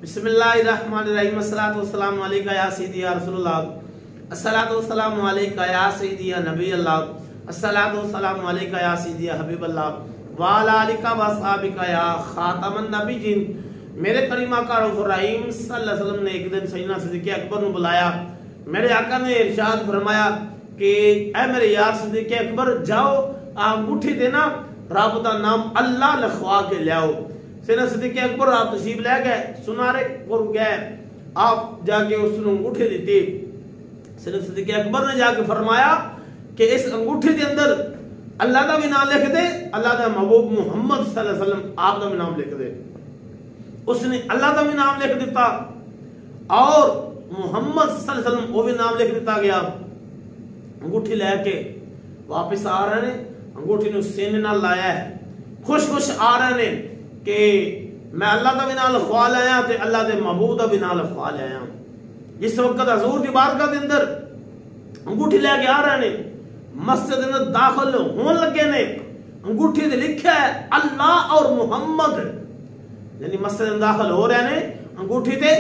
بسم اللہ الرحمن الرحیم الصلاۃ والسلام علیکہ یا سیدی یا رسول اللہ الصلاۃ والسلام علیکہ یا سیدی یا نبی اللہ الصلاۃ والسلام علیکہ یا سیدی یا حبیب اللہ وعلی آلکہ واصحابکہ یا خاتم النبیین۔ میرے کریم آقا رؤوف الرحیم صلی اللہ علیہ وسلم نے ایک دن سیدنا صدیق اکبر نے بلایا۔ میرے آقا نے ارشاد فرمایا کہ اے میرے یار صدیق اکبر جاؤ انگوٹھی دینا رب دا نام اللہ لکھوا کے لے آؤ۔ سیدنا صدیق اکبر آپ تشریف لے گئے، سنارے پر گئے، آپ جا کے اس نے انگوٹھی دیتی۔ سیدنا صدیق اکبر نے جا کے فرمایا کہ اس انگوٹھی کے اندر اللہ کا بھی نام لکھ دے، اللہ کا محبوب محمد صلی اللہ علیہ وسلم آپ کا بھی نام لکھ دے۔ اس نے اللہ کا بھی نام لکھ دیتا اور محمد صلی اللہ علیہ وسلم وہ بھی نام لکھ دیتا گیا۔ انگوٹھی لے کے واپس آ رہے ہیں، انگوٹھی نے سینے نہ لایا ہے، خوش خوش آ رہے ہیں کہ میں اللہ کا بھی نام لکھوا لے آیا تے اللہ دے محبوب کا بھی نام لکھوا لے آیا۔ جس وقت حضور دی بارگاہ دے اندر انگوٹھی لے کے آ رہے ہیں، مسجد اندر داخل ہون لگے نے، انگوٹھی تے لکھا ہے اللہ اور محمد، یعنی مسجد اندر داخل ہو رہے ہیں، انگوٹھی تے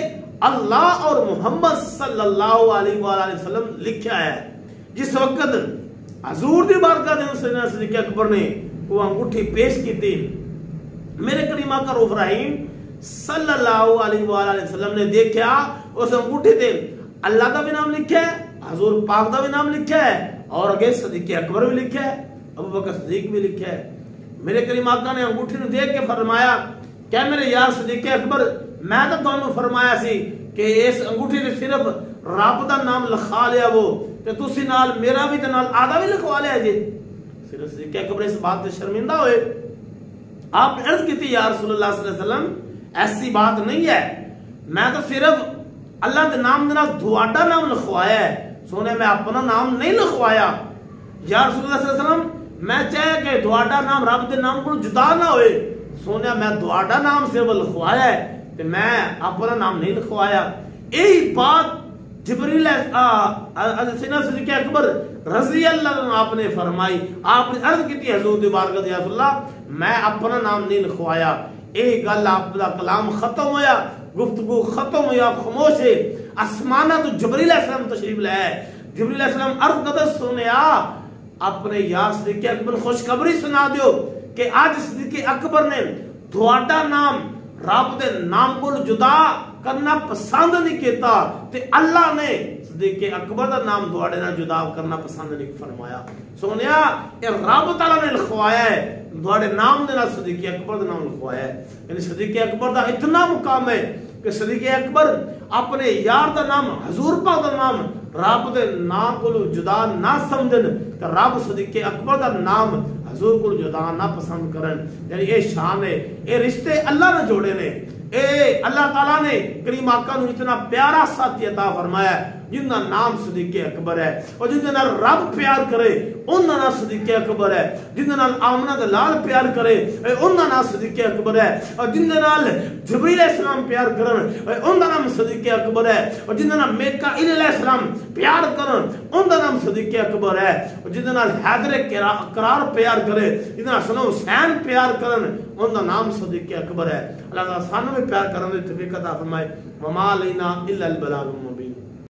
اللہ اور محمد صلی اللہ علیہ وآلہ وسلم لکھا ہے۔ جس وقت حضور دی بارگاہ دے اندر سیدنا صدیق اکبر نے وہ انگوٹھی پیش کی تھی، میرے کریم آقا رؤوف الرحیم صلی اللہ علیہ وآلہ وسلم نے دیکھا اس انگوٹھی تے اللہ کا بھی نام لکھا ہے، حضور پاک کا بھی نام لکھا ہے اور اگے صدیق اکبر بھی لکھا ہے، ابو بکر صدیق بھی لکھا ہے۔ میرے کریم آقا نے انگوٹھی نے دیکھ کے فرمایا کہ میرے یار صدیق اکبر میں تو تانوں فرمایا سی کہ اس انگوٹھی نے صرف رب دا نام لکھا لیا وہ تے تسی نال میرا بھی تے نال آدھا بھی لکھوا لیا جی۔ صدیق اکبر اس بات سے شرمندہ ہوئے، آپ نے عرض کی تھی یا رسول اللہ صلی اللہ علیہ وسلم ایسی بات نہیں ہے، میں تو صرف اللہ کے نام دینا دعاٹا نام لکھوایا ہے، سونے میں اپنا نام نہیں لکھوایا۔ یا رسول اللہ صلی اللہ علیہ وسلم میں چاہے کہ دعاٹا نام رب کے نام کو جدا نہ ہوئے، سونے میں دعاٹا نام صرف لکھوایا ہے کہ میں اپنا نام نہیں لکھوایا۔ یہی بات جبریل سیدنا صدیق اکبر رضی اللہ عنہ آپ نے فرمائی، آپ نے عرض کی تھی حضور دی بارگاہ یا رسول اللہ میں اپنا نام نہیں لکھوایا۔ ایک گل آپ کا کلام ختم ہویا، گفتگو ختم ہویا، خاموش ہے، آسمانہ تو جبریل علیہ السلام تشریف لے آئے۔ جبریل علیہ السلام عرض کرتے سنیا اپنے یار صدیق اکبر خوشخبری سنا دیو کہ آج صدیق اکبر نے دعاٹا نام رب دے نام کو جدا کرنا پسند نہیں کیتا تے اللہ نے صدیق اکبر دا نام دعاٹے نہ جدا کرنا پسند نہیں فرمایا۔ سونیا یہ رب تعالیٰ نے لکھوایا ہے، دعاٹے نام دینا صدیق اکبر دا نام لکھوایا ہے، یعنی صدیق اکبر دا اتنا مقام ہے کہ صدیق اکبر اپنے یار دا نام حضور پاک دا نام رب دے نام کو جدا نہ سمجھن کہ رب صدیق اکبر دا نام حضور کو جدا نہ پسند کرن، یعنی یہ شان ہے، یہ رشتے اللہ نے جوڑے نے۔ اے اللہ تعالیٰ نے کریم آقا نے اتنا پیارا ساتھی عطا فرمایا ہے جن کا نام صدیق اکبر ہے، اور جن کے نال رب پیار کرے ان کا نام صدیق اکبر ہے، جن کے نال آمنہ دلال پیار کرے ان کا نام صدیق اکبر ہے، اور جن کے نال جبریل علیہ السلام پیار کرن ان کا نام صدیق اکبر ہے، اور جن کے نال میکائیل علیہ السلام پیار کرن ان کا نام صدیق اکبر ہے، اور جن کے نال حیدر کرار پیار کرے، جن کے نال حسن حسین پیار کرن ان کا نام صدیق اکبر ہے۔ اللہ تعالیٰ سانوں میں پیار کرنے توفیق عطا فرمائے۔ وما علینا الا البلاغ۔